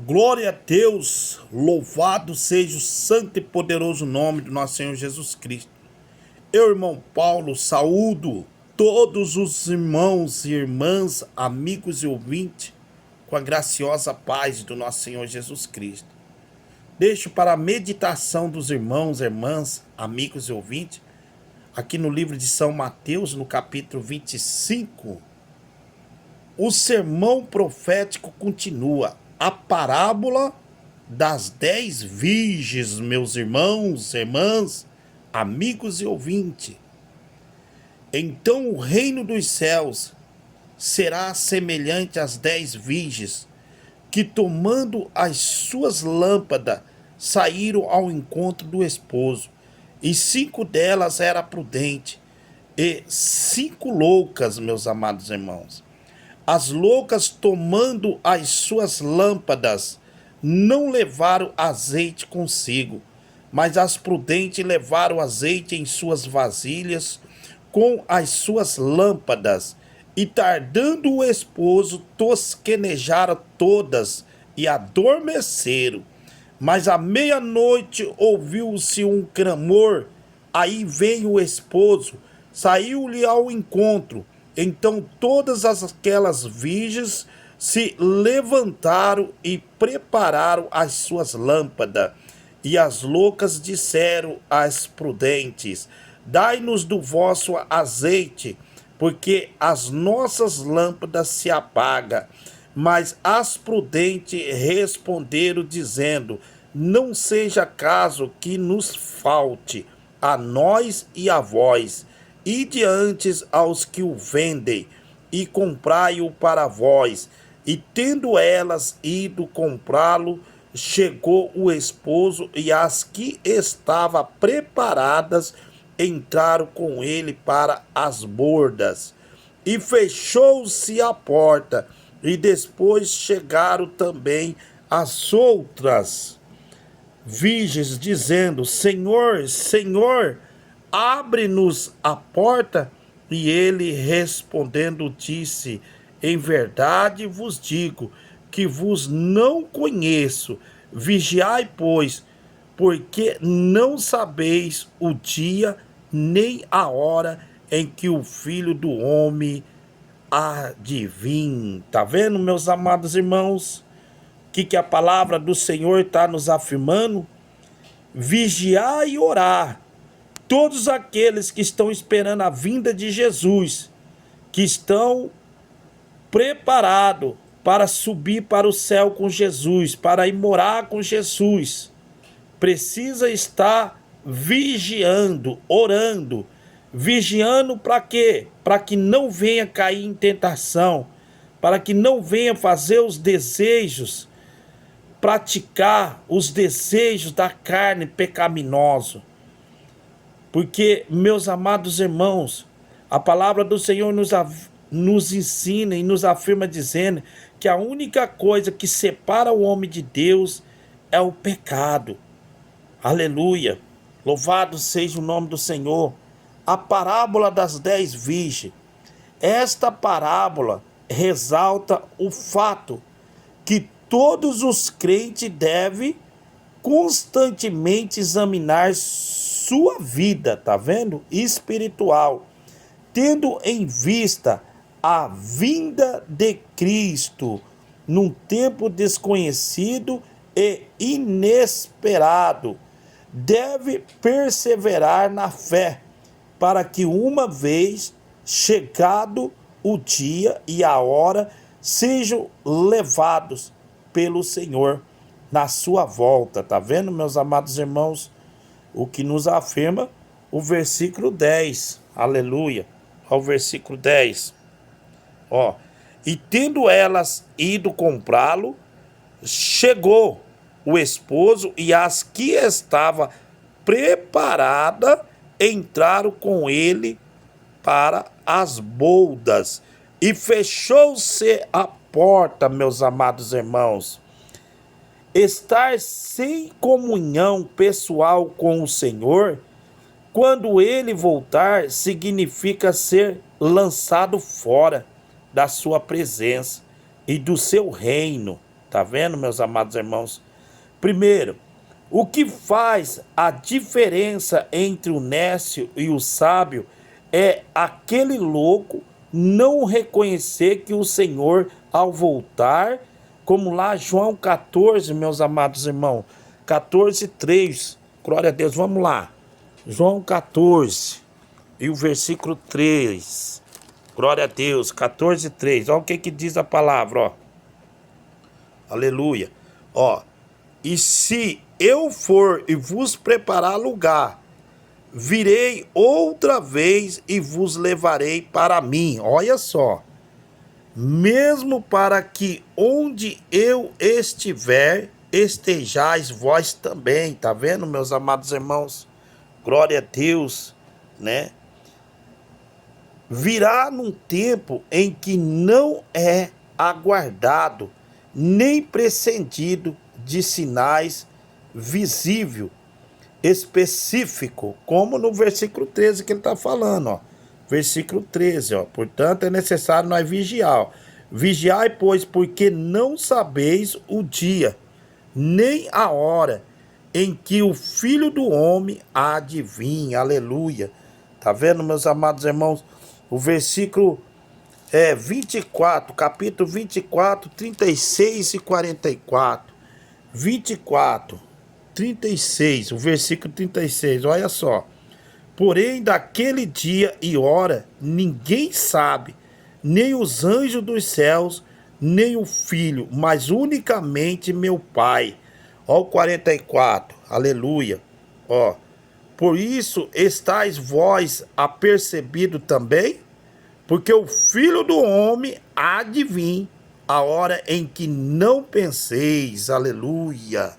Glória a Deus, louvado seja o santo e poderoso nome do nosso Senhor Jesus Cristo. Eu, irmão Paulo, saúdo todos os irmãos e irmãs, amigos e ouvintes, com a graciosa paz do nosso Senhor Jesus Cristo. Deixo para a meditação dos irmãos, irmãs, amigos e ouvintes, aqui no livro de São Mateus, no capítulo 25, o sermão profético continua. A parábola das 10 virgens, meus irmãos, irmãs, amigos e ouvintes. Então o reino dos céus será semelhante às 10 virgens, que tomando as suas lâmpadas, saíram ao encontro do esposo. E 5 delas eram prudentes, e 5 loucas, meus amados irmãos. As loucas, tomando as suas lâmpadas, não levaram azeite consigo, mas as prudentes levaram azeite em suas vasilhas com as suas lâmpadas. E tardando o esposo, tosquenejaram todas e adormeceram. Mas à meia-noite ouviu-se um clamor, aí veio o esposo, saiu-lhe ao encontro. Então todas aquelas virgens se levantaram e prepararam as suas lâmpadas. E as loucas disseram às prudentes: dai-nos do vosso azeite, porque as nossas lâmpadas se apagam. Mas as prudentes responderam, dizendo: não seja caso que nos falte a nós e a vós. Ide antes aos que o vendem, e comprai-o para vós. E tendo elas ido comprá-lo, chegou o esposo, e as que estavam preparadas entraram com ele para as bordas. E fechou-se a porta, e depois chegaram também as outras virgens, dizendo: Senhor, Senhor, abre-nos a porta. E ele respondendo disse: em verdade vos digo que vos não conheço. Vigiai, pois, porque não sabeis o dia nem a hora em que o Filho do Homem há de vir. Tá vendo, meus amados irmãos? O que a palavra do Senhor está nos afirmando? Vigiar e orar. Todos aqueles que estão esperando a vinda de Jesus, que estão preparados para subir para o céu com Jesus, para ir morar com Jesus, precisa estar vigiando, orando. Vigiando para quê? Para que não venha cair em tentação, para que não venha fazer os desejos, praticar os desejos da carne pecaminosa. Porque, meus amados irmãos, a palavra do Senhor nos ensina e nos afirma dizendo que a única coisa que separa o homem de Deus é o pecado. Aleluia! Louvado seja o nome do Senhor. A parábola das 10 virgens. Esta parábola ressalta o fato que todos os crentes devem constantemente examinar sua vida, tá vendo? Espiritual, tendo em vista a vinda de Cristo num tempo desconhecido e inesperado. Deve perseverar na fé, para que uma vez chegado o dia e a hora, sejam levados pelo Senhor na sua volta. Tá vendo, meus amados irmãos? O que nos afirma o versículo 10. Aleluia. Ao versículo 10. E tendo elas ido comprá-lo, chegou o esposo, e as que estavam preparadas entraram com ele para as boldas. E fechou-se a porta, meus amados irmãos. Estar sem comunhão pessoal com o Senhor, quando ele voltar, significa ser lançado fora da sua presença e do seu reino. Tá vendo, meus amados irmãos? Primeiro, o que faz a diferença entre o nécio e o sábio é aquele louco não reconhecer que o Senhor, ao voltar, como lá João 14, meus amados irmãos, 14:3, glória a Deus, vamos lá. João 14 e o versículo 3, glória a Deus, 14:3, olha o que diz a palavra, ó. Aleluia. Ó, e se eu for e vos preparar lugar, virei outra vez e vos levarei para mim. Olha só. Mesmo para que onde eu estiver, estejais vós também. Tá vendo, meus amados irmãos? Glória a Deus, né? Virá num tempo em que não é aguardado, nem prescendido de sinais visível, específico, como no versículo 13 que ele está falando, ó. Versículo 13, ó. Portanto, é necessário nós vigiar. Vigiai, pois, porque não sabeis o dia, nem a hora em que o Filho do Homem há de vir. Aleluia. Tá vendo, meus amados irmãos? O versículo 24, capítulo 24, 36 e 44. 24, 36, o versículo 36, olha só. Porém, daquele dia e hora, ninguém sabe, nem os anjos dos céus, nem o Filho, mas unicamente meu Pai. Ó o 44, aleluia. Ó, por isso estáis vós apercebido também, porque o Filho do Homem há de vir a hora em que não penseis, aleluia.